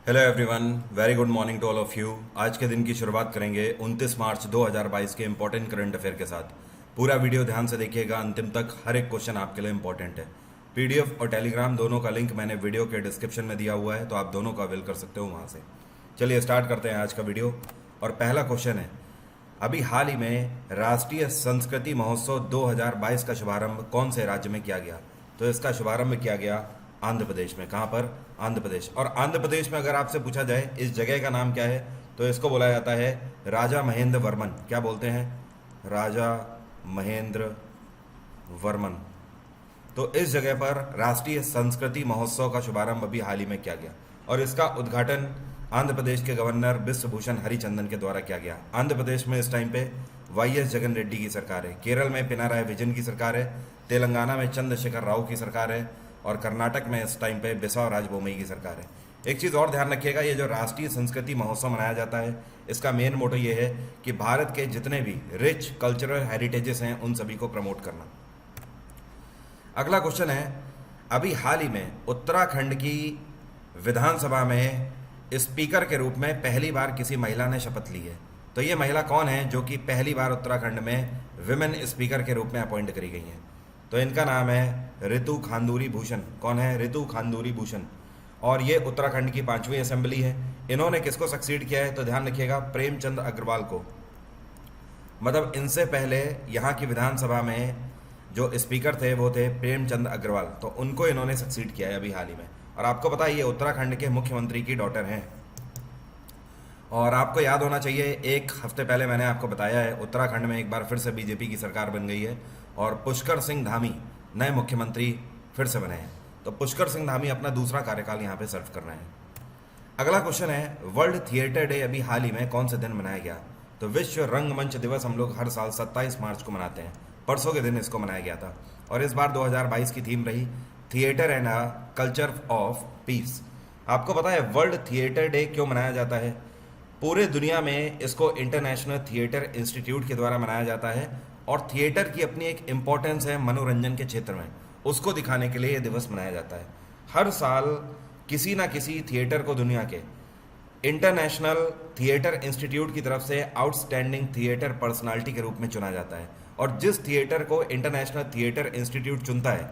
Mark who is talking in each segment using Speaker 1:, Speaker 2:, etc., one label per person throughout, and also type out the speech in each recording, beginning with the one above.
Speaker 1: Hello everyone, very good morning to all of you. आज के दिन की शुरुआत करेंगे 29 मार्च 2022 के इंपॉर्टेंट करंट अफेयर के साथ। पूरा वीडियो ध्यान से देखिएगा, अंतिम तक हर एक क्वेश्चन आपके लिए इंपॉर्टेंट है। पीडीएफ और टेलीग्राम दोनों का लिंक मैंने वीडियो के डिस्क्रिप्शन में दिया हुआ है, तो आप दोनों का अवेल कर सकते हो वहाँ से। चलिए स्टार्ट करते हैं आज का वीडियो। और पहला क्वेश्चन है, अभी हाल ही में राष्ट्रीय संस्कृति महोत्सव 2022 का शुभारंभ कौन से राज्य में किया गया? तो इसका शुभारंभ किया गया आंध्र प्रदेश में। कहाँ पर? आंध्र प्रदेश। और आंध्र प्रदेश में अगर आपसे पूछा जाए इस जगह का नाम क्या है, तो इसको बोला जाता है राजा महेंद्र वर्मन। क्या बोलते हैं? राजा महेंद्र वर्मन। तो इस जगह पर राष्ट्रीय संस्कृति महोत्सव का शुभारंभ अभी हाल ही में किया गया और इसका उद्घाटन आंध्र प्रदेश के गवर्नर बिश्वभूषण हरिचंदन के द्वारा किया गया। आंध्र प्रदेश में इस टाइम पे वाईएस जगन रेड्डी की सरकार है, केरल में पिनाराय विजयन की सरकार है, तेलंगाना में चंद्रशेखर राव की सरकार है और कर्नाटक में इस टाइम पे बसवराज बोम्मई की सरकार है। एक चीज़ और ध्यान रखिएगा, ये जो राष्ट्रीय संस्कृति महोत्सव मनाया जाता है इसका मेन मोटो ये है कि भारत के जितने भी रिच कल्चरल हेरिटेजेस हैं उन सभी को प्रमोट करना। अगला क्वेश्चन है, अभी हाल ही में उत्तराखंड की विधानसभा में स्पीकर के रूप में पहली बार किसी महिला ने शपथ ली है। तो ये महिला कौन है जो कि पहली बार उत्तराखंड में विमेन स्पीकर के रूप में अपॉइंट करी गई हैं? तो इनका नाम है रितु खांदूरी भूषण। कौन है? रितु खांदूरी भूषण। और ये उत्तराखंड की 5वीं असेंबली है। इन्होंने किसको सक्सीड किया है? तो ध्यान रखिएगा, प्रेमचंद अग्रवाल को। मतलब इनसे पहले यहाँ की विधानसभा में जो स्पीकर थे वो थे प्रेमचंद अग्रवाल, तो उनको इन्होंने सक्सीड किया है अभी हाल ही में। और आपको पता है ये उत्तराखंड के मुख्यमंत्री की डॉटर हैं। और आपको याद होना चाहिए, एक हफ्ते पहले मैंने आपको बताया है उत्तराखंड में एक बार फिर से बीजेपी की सरकार बन गई है और पुष्कर सिंह धामी नए मुख्यमंत्री फिर से बने हैं। तो पुष्कर सिंह धामी अपना दूसरा कार्यकाल यहाँ पे सर्व कर रहे हैं। अगला क्वेश्चन है, वर्ल्ड थिएटर डे अभी हाल ही में कौन से दिन मनाया गया? तो विश्व रंगमंच दिवस हम लोग हर साल 27 मार्च को मनाते हैं। परसों के दिन इसको मनाया गया था और इस बार 2022 की थीम रही theatre and a culture of peace. आपको पता है वर्ल्ड थिएटर डे क्यों मनाया जाता है? पूरे दुनिया में इसको इंटरनेशनल थिएटर इंस्टीट्यूट के द्वारा मनाया जाता है और थिएटर की अपनी एक इम्पोर्टेंस है मनोरंजन के क्षेत्र में, उसको दिखाने के लिए ये दिवस मनाया जाता है। हर साल किसी ना किसी थिएटर को दुनिया के इंटरनेशनल थिएटर इंस्टीट्यूट की तरफ से आउटस्टैंडिंग थिएटर पर्सनालिटी के रूप में चुना जाता है और जिस थिएटर को इंटरनेशनल थिएटर इंस्टीट्यूट चुनता है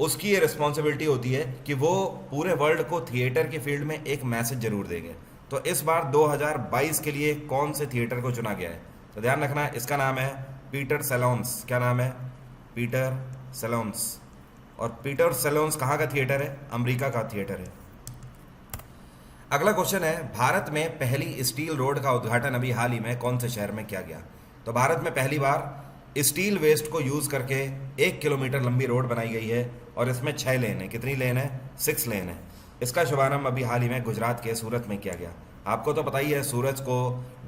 Speaker 1: उसकी ये रिस्पॉन्सिबिलिटी होती है कि वो पूरे वर्ल्ड को थिएटर के फील्ड में एक मैसेज जरूर देंगे। तो इस बार 2022 के लिए कौन से थिएटर को चुना गया है? तो ध्यान रखना, इसका नाम है पीटर सेलोन्स। क्या नाम है? पीटर सेलोन्स। और पीटर सेलोन्स कहाँ का थिएटर है? अमेरिका का थिएटर है। अगला क्वेश्चन है, भारत में पहली स्टील रोड का उद्घाटन अभी हाल ही में कौन से शहर में किया गया? तो भारत में पहली बार स्टील वेस्ट को यूज करके 1 किलोमीटर लंबी रोड बनाई गई है और इसमें 6 लेन है। कितनी लेन है? 6 लेन है। इसका शुभारंभ अभी हाल ही में गुजरात के सूरत में किया गया। आपको तो पता ही है सूरत को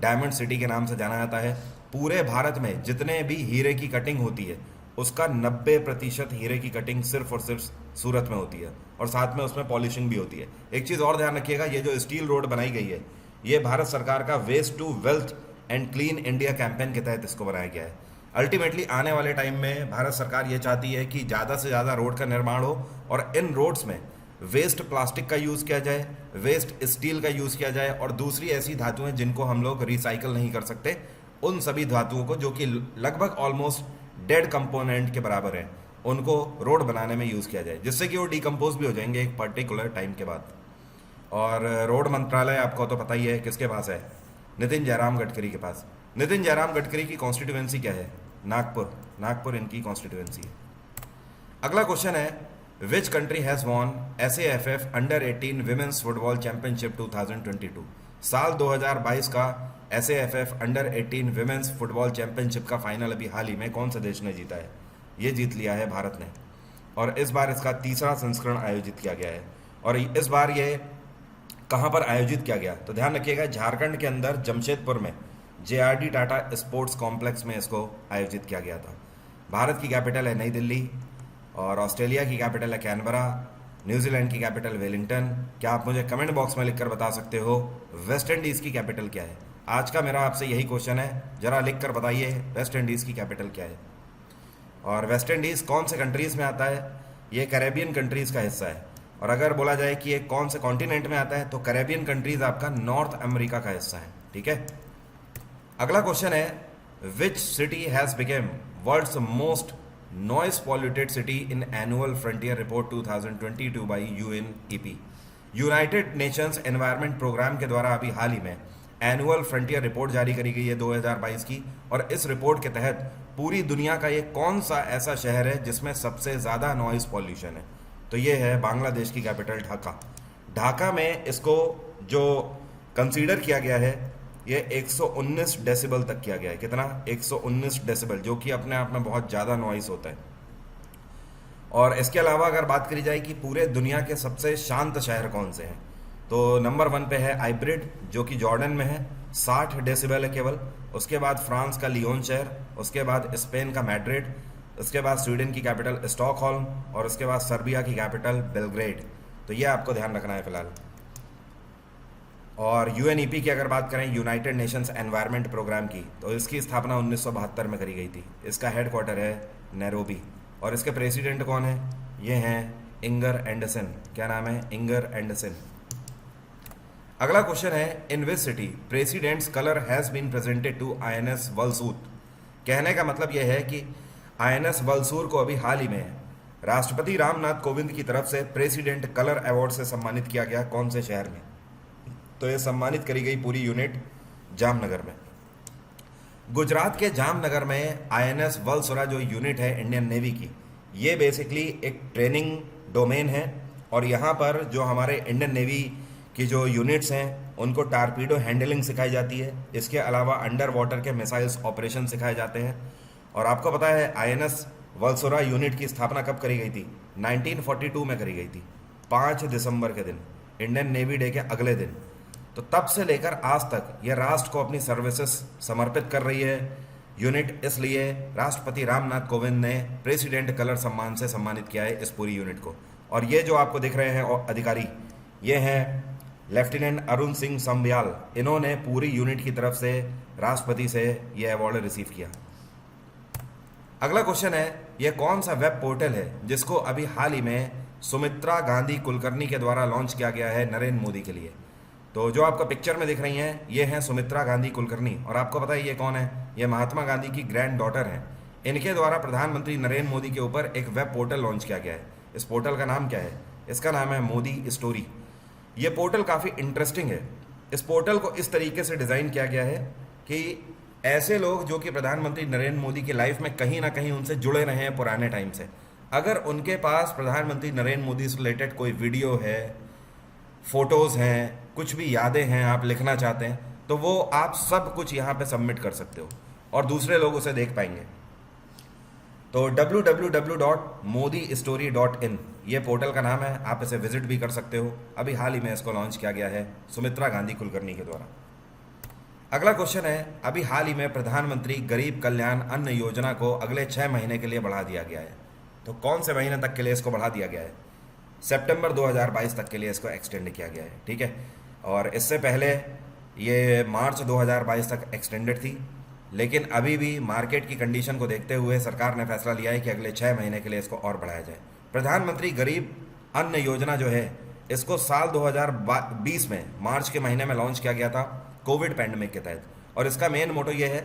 Speaker 1: डायमंड सिटी के नाम से जाना जाता है। पूरे भारत में जितने भी हीरे की कटिंग होती है उसका 90% हीरे की कटिंग सिर्फ और सिर्फ सूरत में होती है और साथ में उसमें पॉलिशिंग भी होती है। एक चीज़ और ध्यान रखिएगा, ये जो स्टील रोड बनाई गई है ये भारत सरकार का waste to wealth and clean India campaign के तहत इसको बनाया गया है। अल्टीमेटली आने वाले टाइम में भारत सरकार ये चाहती है कि ज़्यादा से ज़्यादा रोड का निर्माण हो और इन रोड्स में वेस्ट प्लास्टिक का यूज़ किया जाए, वेस्ट स्टील का यूज़ किया जाए और दूसरी ऐसी धातुएं जिनको हम लोग रिसाइकल नहीं कर सकते, उन सभी धातुओं को जो कि लगभग ऑलमोस्ट डेड कंपोनेंट के बराबर हैं उनको रोड बनाने में यूज़ किया जाए, जिससे कि वो डिकम्पोज भी हो जाएंगे एक पर्टिकुलर टाइम के बाद। और रोड मंत्रालय आपको तो पता ही है किसके पास है? नितिन जयराम गडकरी के पास। नितिन जयराम गडकरी की कॉन्स्टिट्यूएंसी क्या है? नागपुर। नागपुर इनकी कॉन्स्टिट्यूएंसी है। अगला क्वेश्चन है, which country has won SAFF under 18 women's football championship 2022? साल 2022 का SAFF under 18 women's football championship का फाइनल अभी हाल ही में कौन से देश ने जीता है? ये जीत लिया है भारत ने और इस बार इसका तीसरा संस्करण आयोजित किया गया है। और इस बार ये कहाँ पर आयोजित किया गया? तो ध्यान रखिएगा, झारखंड के अंदर जमशेदपुर में JRD टाटा स्पोर्ट्स कॉम्प्लेक्स में इसको आयोजित किया गया था। भारत की कैपिटल है नई दिल्ली और ऑस्ट्रेलिया की कैपिटल है कैनबरा, न्यूजीलैंड की कैपिटल वेलिंगटन। क्या आप मुझे कमेंट बॉक्स में लिखकर बता सकते हो वेस्ट इंडीज़ की कैपिटल क्या है? आज का मेरा आपसे यही क्वेश्चन है, जरा लिखकर बताइए वेस्ट इंडीज़ की कैपिटल क्या है। और वेस्ट इंडीज़ कौन से कंट्रीज़ में आता है? ये कैरेबियन कंट्रीज़ का हिस्सा है। और अगर बोला जाए कि ये कौन से कॉन्टिनेंट में आता है तो कैरेबियन कंट्रीज आपका नॉर्थ अमेरिका का हिस्सा है, ठीक है। अगला क्वेश्चन है, which city has became world's most noise polluted city in annual frontier report 2022 by UNEP. United Nations Environment Programme के द्वारा अभी हाल ही में एनुअल फ्रंटियर रिपोर्ट जारी करी गई है 2022 की, और इस रिपोर्ट के तहत पूरी दुनिया का ये कौन सा ऐसा शहर है जिसमें सबसे ज़्यादा नॉइस पॉल्यूशन है, तो ये है बांग्लादेश की कैपिटल ढाका। ढाका में इसको जो कंसीडर किया गया है ये 119 डेसिबल तक किया गया है। कितना? 119 डेसिबल, जो कि अपने आप में बहुत ज़्यादा नॉइस होता है। और इसके अलावा अगर बात करी जाए कि पूरे दुनिया के सबसे शांत शहर कौन से हैं, तो नंबर 1 पे है आइब्रिड जो कि जॉर्डन में है, 60 डेसिबल है केवल। उसके बाद फ्रांस का लियोन शहर, उसके बाद स्पेन का मैड्रिड, उसके बाद स्वीडन की कैपिटल स्टॉकहोल्म, और उसके बाद सर्बिया की कैपिटल बेलग्रेड। तो ये आपको ध्यान रखना है फिलहाल। और यूएनईपी की अगर बात करें, यूनाइटेड नेशंस एनवायरनमेंट प्रोग्राम की, तो इसकी स्थापना 1972 में करी गई थी। इसका हेडक्वार्टर है नैरोबी, और इसके प्रेसिडेंट कौन है? ये हैं इंगर एंडरसन। क्या नाम है? Inger Anderson. अगला क्वेश्चन है, in which city president's colour has been presented to INS Valsura. कहने का मतलब यह है कि आईएनएस वलसूर को अभी हाल ही में राष्ट्रपति रामनाथ कोविंद की तरफ से प्रेसिडेंट कलर अवार्ड से सम्मानित किया गया। कौन से शहर में? तो ये सम्मानित करी गई पूरी यूनिट जामनगर में। गुजरात के जामनगर में आईएनएस वलसुरा जो यूनिट है इंडियन नेवी की, ये बेसिकली एक ट्रेनिंग डोमेन है, और यहाँ पर जो हमारे इंडियन नेवी की जो यूनिट्स हैं उनको टारपीडो हैंडलिंग सिखाई जाती है। इसके अलावा अंडर वाटर के मिसाइल्स ऑपरेशन सिखाए जाते हैं। और आपको पता है आईएनएस वलसुरा यूनिट की स्थापना कब करी गई थी? 1942 में करी गई थी, 5 दिसंबर के दिन, इंडियन नेवी डे के अगले दिन। तो तब से लेकर आज तक ये राष्ट्र को अपनी सर्विसेज समर्पित कर रही है यूनिट, इसलिए राष्ट्रपति रामनाथ कोविंद ने प्रेसिडेंट कलर सम्मान से सम्मानित किया है इस पूरी यूनिट को। और ये जो आपको दिख रहे हैं अधिकारी, ये हैं लेफ्टिनेंट अरुण सिंह संबियाल। इन्होंने पूरी यूनिट की तरफ से राष्ट्रपति से ये अवार्ड रिसीव किया। अगला क्वेश्चन है, यह कौन सा वेब पोर्टल है जिसको अभी हाल ही में सुमित्रा गांधी कुलकर्णी के द्वारा लॉन्च किया गया है नरेंद्र मोदी के लिए। तो जो आपको पिक्चर में दिख रही हैं ये हैं सुमित्रा गांधी कुलकर्णी, और आपको पता है ये कौन है? ये महात्मा गांधी की ग्रैंड डॉटर हैं। इनके द्वारा प्रधानमंत्री नरेंद्र मोदी के ऊपर एक वेब पोर्टल लॉन्च किया गया है। इस पोर्टल का नाम क्या है? इसका नाम है मोदी स्टोरी। ये पोर्टल काफ़ी इंटरेस्टिंग है। इस पोर्टल को इस तरीके से डिज़ाइन किया गया है कि ऐसे लोग जो कि प्रधानमंत्री नरेंद्र मोदी की लाइफ में कहीं ना कहीं उनसे जुड़े रहे हैं पुराने टाइम से, अगर उनके पास प्रधानमंत्री नरेंद्र मोदी से रिलेटेड कोई वीडियो है, फोटोज़ हैं, कुछ भी यादें हैं आप लिखना चाहते हैं, तो वो आप सब कुछ यहाँ पे सबमिट कर सकते हो और दूसरे लोग उसे देख पाएंगे। तो www.modistory.in ये पोर्टल का नाम है, आप इसे विजिट भी कर सकते हो। अभी हाल ही में इसको लॉन्च किया गया है सुमित्रा गांधी कुलकर्णी के द्वारा। अगला क्वेश्चन है, अभी हाल ही में प्रधानमंत्री गरीब कल्याण अन्न योजना को अगले 6 महीने के लिए बढ़ा दिया गया है। तो कौन से महीने तक के लिए इसको बढ़ा दिया गया है? सितंबर 2022 तक के लिए इसको एक्सटेंड किया गया है, ठीक है। और इससे पहले ये मार्च 2022 तक एक्सटेंडेड थी, लेकिन अभी भी मार्केट की कंडीशन को देखते हुए सरकार ने फैसला लिया है कि अगले 6 महीने के लिए इसको और बढ़ाया जाए। प्रधानमंत्री गरीब अन्न योजना जो है इसको साल 2020 में मार्च के महीने में लॉन्च किया गया था कोविड पैंडेमिक के तहत, और इसका मेन मोटो ये है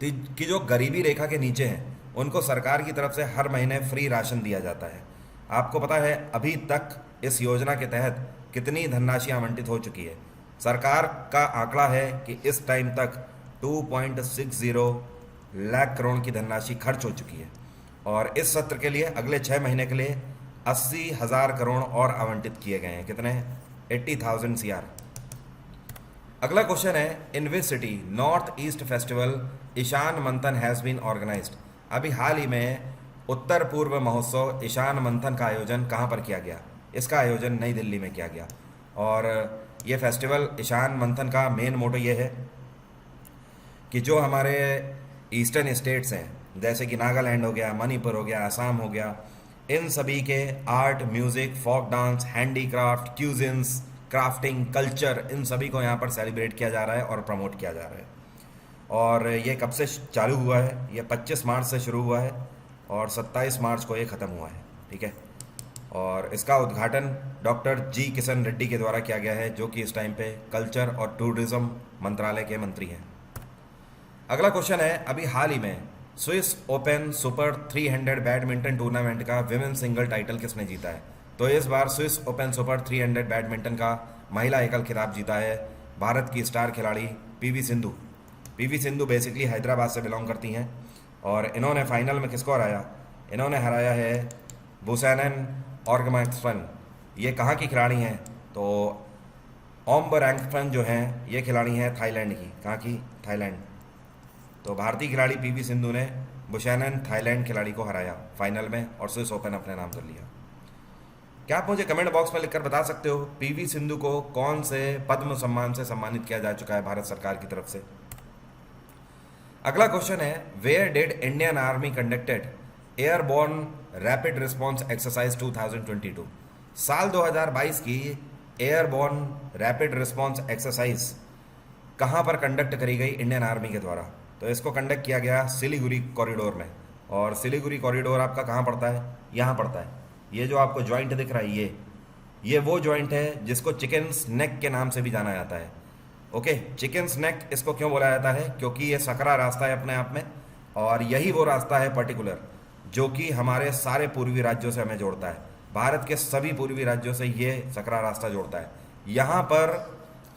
Speaker 1: कि जो गरीबी रेखा के नीचे हैं उनको सरकार की तरफ से हर महीने फ्री राशन दिया जाता है। आपको पता है अभी तक इस योजना के तहत कितनी धनराशि आवंटित हो चुकी है? सरकार का आंकड़ा है कि इस टाइम तक 2.60 लाख करोड़ की धनराशि खर्च हो चुकी है, और इस सत्र के लिए अगले 6 महीने के लिए 80,000 करोड़ और आवंटित किए गए हैं। कितने? 80,000 CR। अगला क्वेश्चन है, in which city north east festival Ishan Manthan has been organised. अभी हाल ही में उत्तर पूर्व महोत्सव ईशान मंथन का आयोजन कहाँ पर किया गया? इसका आयोजन नई दिल्ली में किया गया। और ये फेस्टिवल ईशान मंथन का मेन मोटो ये है कि जो हमारे ईस्टर्न स्टेट्स हैं जैसे कि नागालैंड हो गया, मणिपुर हो गया, असम हो गया, इन सभी के art, music, folk dance, handicraft, cuisines, crafting, culture, इन सभी को यहाँ पर सेलिब्रेट किया जा रहा है और प्रमोट किया जा रहा है। और ये कब से चालू हुआ है? ये 25 मार्च से शुरू हुआ है और 27 मार्च को ये ख़त्म हुआ है, ठीक है। और इसका उद्घाटन डॉक्टर जी किशन रेड्डी के द्वारा किया गया है, जो कि इस टाइम पे कल्चर और टूरिज्म मंत्रालय के मंत्री हैं। अगला क्वेश्चन है, अभी हाल ही में Swiss open super 300 badminton tournament का विमेन सिंगल टाइटल किसने जीता है? तो इस बार स्विस ओपन सुपर 300 बैडमिंटन का महिला एकल खिताब जीता है भारत की स्टार खिलाड़ी PV Sindhu. PV Sindhu basically Hyderabad से बिलोंग करती हैं और इन्होंने फाइनल में किसको हराया? इन्होंने हराया है बुसैनन ऑर्गमैक्सन। ये कहाँ की खिलाड़ी हैं? तो ओम्बरैंगफन जो हैं ये खिलाड़ी हैं थाईलैंड की। कहाँ की? थाईलैंड। तो भारतीय खिलाड़ी पीवी सिंधु ने बुशैनन थाईलैंड खिलाड़ी को हराया फाइनल में और स्विस ओपन अपने नाम कर लिया। क्या आप मुझे कमेंट बॉक्स में लिखकर बता सकते हो पीवी सिंधु को कौन से पद्म सम्मान से सम्मानित किया जा चुका है भारत सरकार की तरफ से? अगला क्वेश्चन है, where did Indian army conducted airborne rapid response exercise 2022? साल 2022 की एयरबोर्न रैपिड रिस्पॉन्स एक्सरसाइज कहाँ पर कंडक्ट करी गई इंडियन आर्मी के द्वारा? तो इसको कंडक्ट किया गया सिलीगुड़ी कॉरिडोर में। और सिलीगुड़ी कॉरिडोर आपका कहाँ पड़ता है? यहाँ पड़ता है। ये जो आपको जॉइंट दिख रहा है ये वो जॉइंट है जिसको चिकन स्नैक के नाम से भी जाना जाता है। ओके, चिकन स्नैक इसको क्यों बोला जाता है? क्योंकि ये सकरा रास्ता है अपने आप में और यही वो रास्ता है पर्टिकुलर जो कि हमारे सारे पूर्वी राज्यों से हमें जोड़ता है। भारत के सभी पूर्वी राज्यों से ये सकरा रास्ता जोड़ता है। यहाँ पर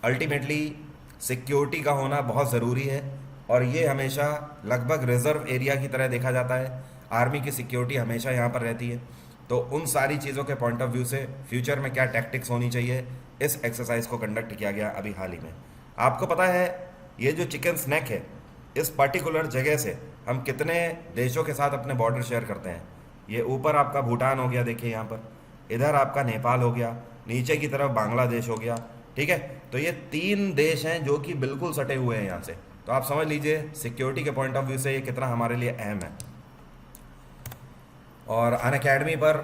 Speaker 1: अल्टीमेटली सिक्योरिटी का होना बहुत ज़रूरी है और ये हमेशा लगभग रिजर्व एरिया की तरह देखा जाता है। आर्मी की सिक्योरिटी हमेशा यहाँ पर रहती है। तो उन सारी चीज़ों के पॉइंट ऑफ व्यू से फ्यूचर में क्या टैक्टिक्स होनी चाहिए, इस एक्सरसाइज को कंडक्ट किया गया अभी हाल ही में। आपको पता है ये जो चिकन स्नैक है, इस पर्टिकुलर जगह से हम कितने देशों के साथ अपने बॉर्डर शेयर करते हैं? ये ऊपर आपका भूटान हो गया, देखिए यहाँ पर, इधर आपका नेपाल हो गया, नीचे की तरफ बांग्लादेश हो गया, ठीक है। तो ये 3 देश हैं जो कि बिल्कुल सटे हुए हैं यहाँ से। तो आप समझ लीजिए सिक्योरिटी के पॉइंट ऑफ व्यू से ये कितना हमारे लिए अहम है। और अनअकैडमी पर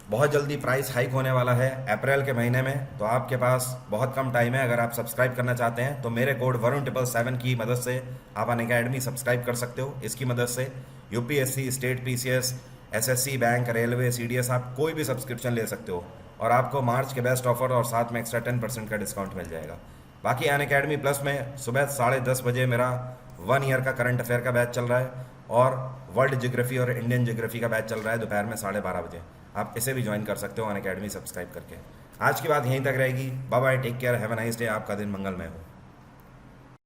Speaker 1: बहुत जल्दी प्राइस हाइक होने वाला है अप्रैल के महीने में। तो आपके पास बहुत कम टाइम है। अगर आप सब्सक्राइब करना चाहते हैं तो मेरे कोड वरुण777 की मदद से आप अनअकैडमी सब्सक्राइब कर सकते हो। इसकी मदद से UPSC, state PCS, SSC, bank, railway, CDS, आप कोई भी सब्सक्रिप्शन ले सकते हो और आपको मार्च के बेस्ट ऑफर और साथ में एक्स्ट्रा 10% का डिस्काउंट मिल जाएगा। बाकी अनअकैडमी प्लस में सुबह 10:30 बजे मेरा 1 ईयर का करंट अफेयर का बैच चल रहा है और वर्ल्ड ज्योग्राफी और इंडियन ज्योग्राफी का बैच चल रहा है दोपहर में 12:30 बजे। आप इसे भी ज्वाइन कर सकते हो अनअकैडमी सब्सक्राइब करके। आज की बात यहीं तक रहेगी। Bye bye, take care, have a nice day. आपका दिन मंगलमय हो।